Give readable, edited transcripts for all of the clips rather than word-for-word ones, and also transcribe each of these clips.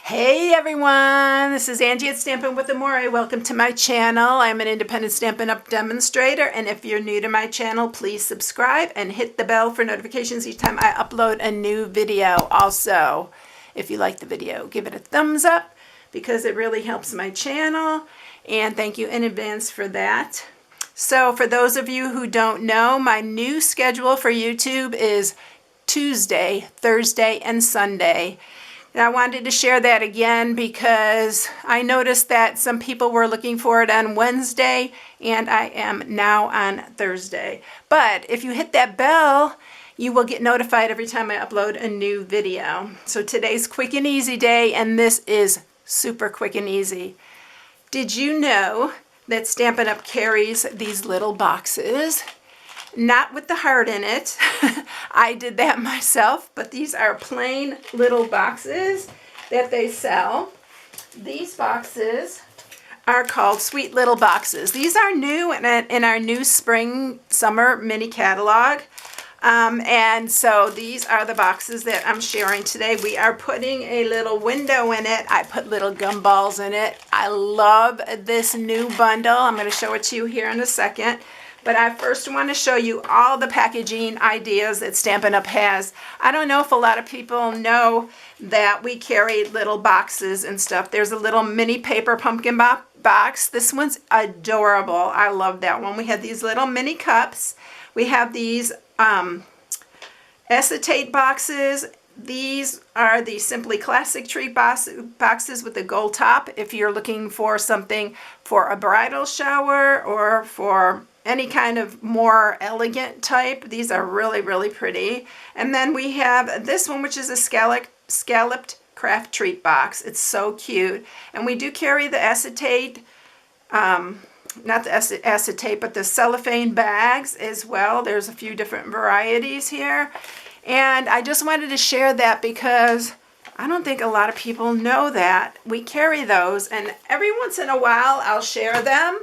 Hey everyone, this is Angie at StampingWithAmore. Welcome to my channel. I'm an independent Stampin' Up! Demonstrator, and if you're new to my channel, please subscribe and hit the bell for notifications each time I upload a new video. Also, if you like the video, give it a thumbs up because it really helps my channel, and thank you in advance for that. So for those of you who don't know, my new schedule for YouTube is Tuesday, Thursday, and Sunday. And I wanted to share that again because I noticed that some people were looking for it on Wednesday, and I am now on Thursday. But if you hit that bell, you will get notified every time I upload a new video. So today's quick and easy day, and this is super quick and easy. Did you know that Stampin' Up! Carries these little boxes? Not with the heart in it. I did that myself, but these are plain little boxes that they sell. These boxes are called Sweet Little Boxes. These are new in our new spring summer mini catalog. And so these are the boxes that I'm sharing today. We are putting a little window in it. I put little gumballs in it. I love this new bundle. I'm going to show it to you here in a second. But I first want to show you all the packaging ideas that Stampin' Up! Has. I don't know if a lot of people know that we carry little boxes and stuff. There's a little mini paper pumpkin box. This one's adorable. I love that one. We have these little mini cups. We have these acetate boxes. These are the Simply Classic treat boxes with the gold top. If you're looking for something for a bridal shower or for any kind of more elegant type, these are really, really pretty. And then we have this one, which is a scalloped craft treat box. It's so cute. And we do carry the acetate, not the acetate, but the cellophane bags as well. There's a few different varieties here. And I just wanted to share that because I don't think a lot of people know that we carry those. And every once in a while I'll share them.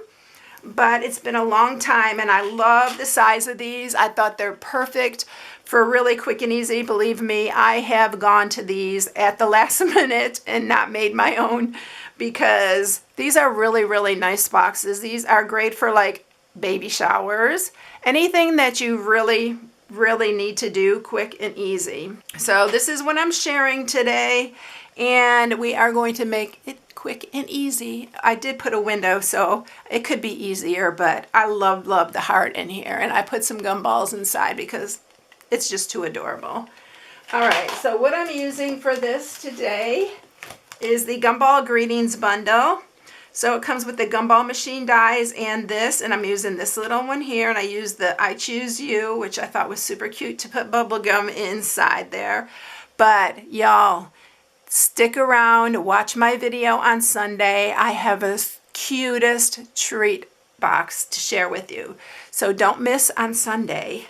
But it's been a long time, and I love the size of these. I thought they're perfect for really quick and easy. Believe me, I have gone to these at the last minute and not made my own because these are really, really nice boxes. These are great for like baby showers, anything that you really need to do quick and easy. So this is what I'm sharing today, and we are going to make it quick and easy. I did put a window, so it could be easier, but I love the heart in here, and I put some gumballs inside because it's just too adorable. All right, so what I'm using for this today is the Gumball Greetings bundle. So it comes with the gumball machine dies and this, and I'm using this little one here, and I use the I Choose You, which I thought was super cute to put bubble gum inside there. But y'all, stick around, watch my video on Sunday. I have a cutest treat box to share with you. So don't miss on Sunday.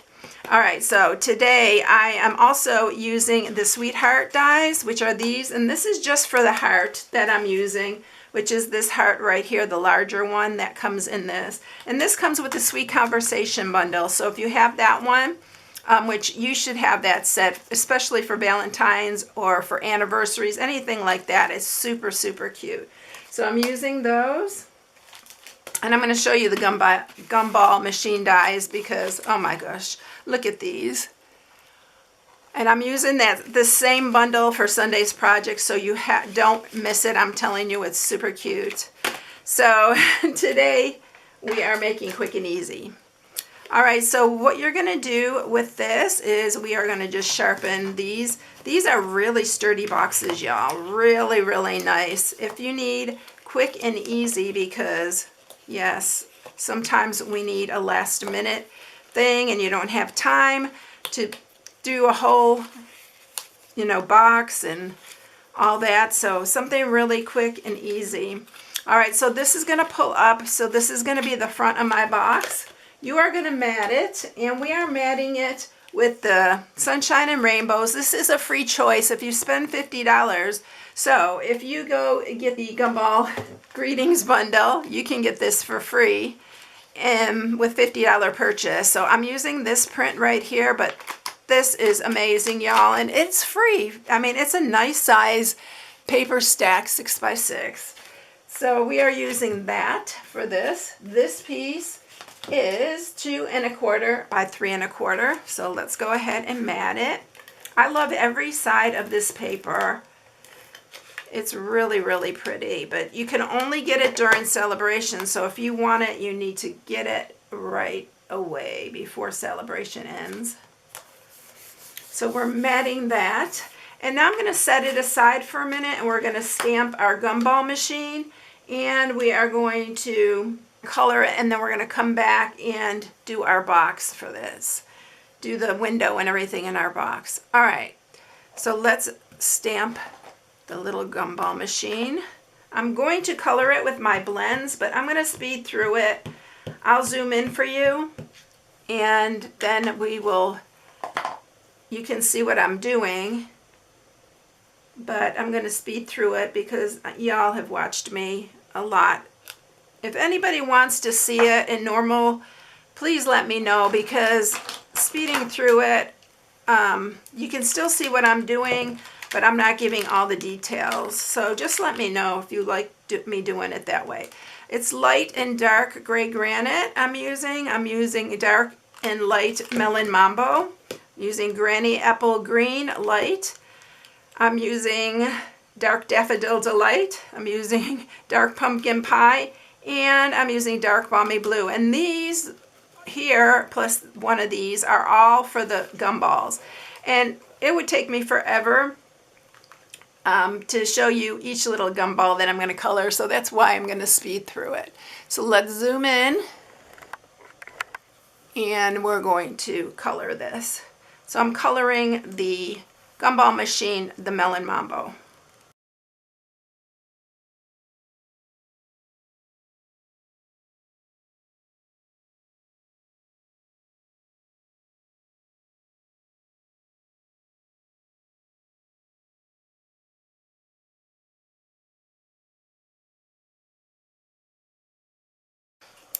All right, so today I am also using the Sweetheart dies, which are these, and this is just for the heart that I'm using, which is this heart right here, the larger one that comes in this. And this comes with the Sweet Conversation bundle. So if you have that one, which you should have that set, especially for Valentines or for anniversaries, anything like that. It's super, super cute. So I'm using those. And I'm going to show you the gumball machine dies because, oh my gosh, look at these. And I'm using the same bundle for Sunday's project, so you don't miss it. I'm telling you, it's super cute. So today we are making quick and easy. All right, so what you're going to do with this is we are going to just sharpen these. These are really sturdy boxes, y'all. Really, really nice. If you need quick and easy, because, yes, sometimes we need a last minute thing and you don't have time to do a whole, box and all that. So something really quick and easy. All right, so this is going to pull up. So this is going to be the front of my box. You are going to mat it, and we are matting it with the Sunshine and Rainbows. This is a free choice if you spend $50. So if you go get the Gumball Greetings bundle, you can get this for free and with $50 purchase. So I'm using this print right here, but this is amazing, y'all, and it's free. I mean, it's a nice size paper stack 6x6. So we are using that for this. This piece is 2 1/4 by 3 1/4. So let's go ahead and mat it. I love every side of this paper. It's really, really pretty, but you can only get it during celebration. So if you want it, you need to get it right away before celebration ends. So we're matting that. And now I'm going to set it aside for a minute, and we're going to stamp our gumball machine, and we are going to color it, and then we're going to come back and do our box for this. Do the window and everything in our box. All right, so let's stamp the little gumball machine. I'm going to color it with my blends, but I'm going to speed through it. I'll zoom in for you, and then you can see what I'm doing, but I'm going to speed through it because y'all have watched me a lot. If anybody wants to see it in normal, please let me know, because speeding through it, you can still see what I'm doing, but I'm not giving all the details. So just let me know if you like me doing it that way. It's light and dark gray granite I'm using. I'm using dark and light melon mambo. Using granny apple green light. I'm using dark daffodil delight. I'm using dark pumpkin pie, and I'm using dark balmy blue. And these here, plus one of these, are all for the gumballs. And it would take me forever to show you each little gumball that I'm going to color, so that's why I'm going to speed through it. So let's zoom in, and we're going to color this. So I'm coloring the gumball machine, the melon mambo.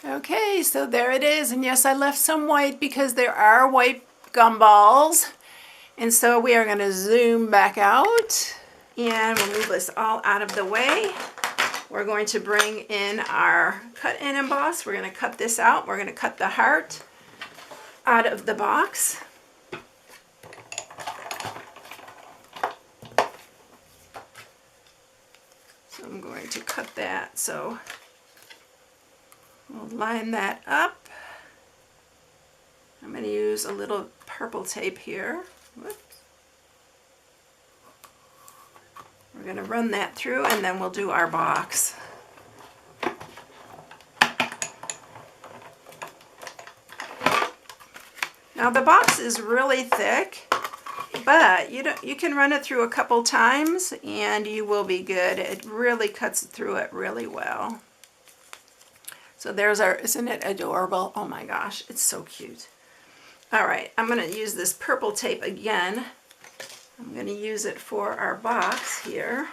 Okay, so there it is. And yes, I left some white because there are white gumballs. And so we are going to zoom back out, and we'll move this all out of the way. We're going to bring in our cut and emboss. We're going to cut this out. We're going to cut the heart out of the box. So I'm going to cut that. So we'll line that up. I'm going to use a little purple tape here. Whoops. We're going to run that through, and then we'll do our box. Now the box is really thick, but you can run it through a couple times and you will be good. It really cuts through it really well. So there's our, isn't it adorable? Oh my gosh, it's so cute. All right, I'm going to use this purple tape again. I'm going to use it for our box here.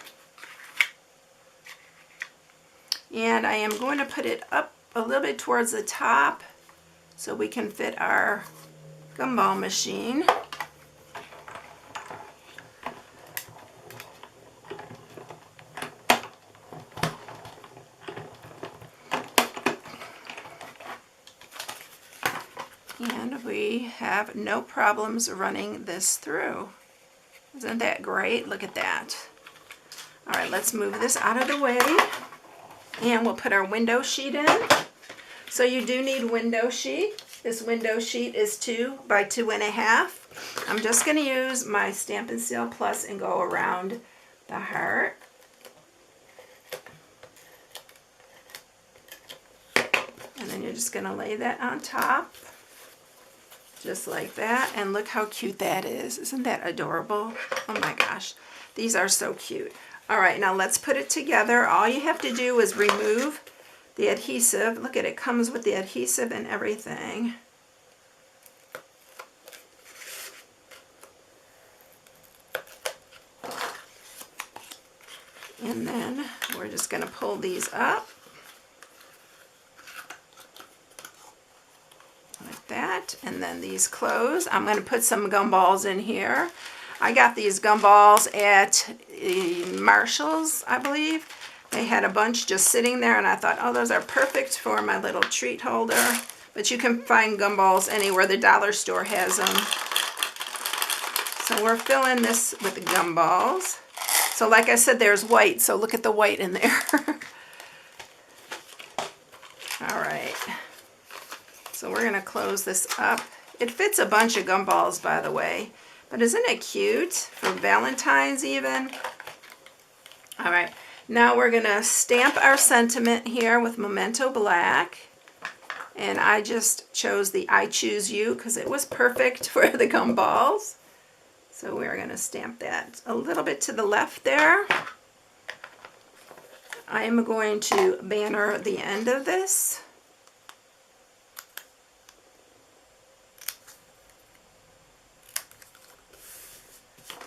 And I am going to put it up a little bit towards the top so we can fit our gumball machine. And we have no problems running this through. Isn't that great? Look at that. All right, let's move this out of the way, and we'll put our window sheet in. So you do need window sheet. This window sheet is 2 by 2.5. I'm just going to use my Stampin' Seal Plus and go around the heart. And then you're just going to lay that on top. Just like that, and look how cute that is. Isn't that adorable? Oh my gosh, these are so cute. All right, now let's put it together. All you have to do is remove the adhesive. Look at it, comes with the adhesive and everything. And then we're just going to pull these up. Like that, and then these close. I'm going to put some gumballs in here. I got these gumballs at Marshall's, I believe. They had a bunch just sitting there, and I thought, oh, those are perfect for my little treat holder. But you can find gumballs anywhere. The dollar store has them. So we're filling this with the gumballs. So like I said, there's white, so look at the white in there. All right. So we're gonna close this up. It fits a bunch of gumballs, by the way. But isn't it cute? For Valentine's even. All right. Now we're gonna stamp our sentiment here with Memento Black. And I just chose the I Choose You because it was perfect for the gumballs. So we're gonna stamp that a little bit to the left there. I am going to banner the end of this.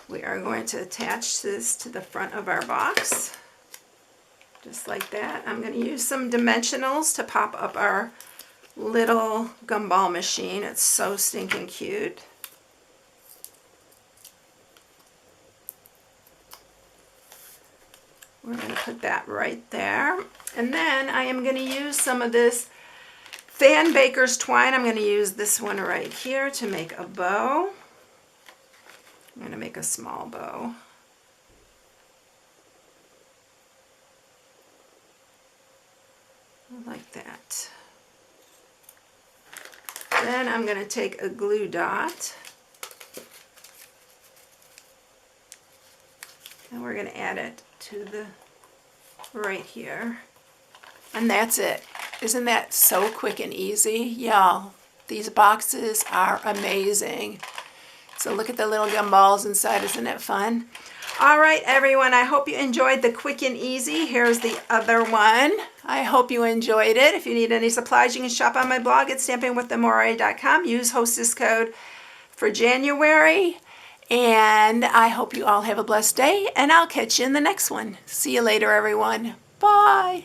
We are going to attach this to the front of our box, just like that. I'm going to use some dimensionals to pop up our little gumball machine. It's so stinking cute. We're going to put that right there. And then I am going to use some of this Fan Baker's twine. I'm going to use this one right here to make a bow. I'm going to make a small bow. Like that. Then I'm going to take a glue dot. And we're going to add it to the right here. And that's it. Isn't that so quick and easy? Y'all, these boxes are amazing. So look at the little gumballs inside. Isn't it fun? All right, everyone. I hope you enjoyed the quick and easy. Here's the other one. I hope you enjoyed it. If you need any supplies, you can shop on my blog at StampingWithAmore.com. Use hostess code for January. And I hope you all have a blessed day. And I'll catch you in the next one. See you later, everyone. Bye.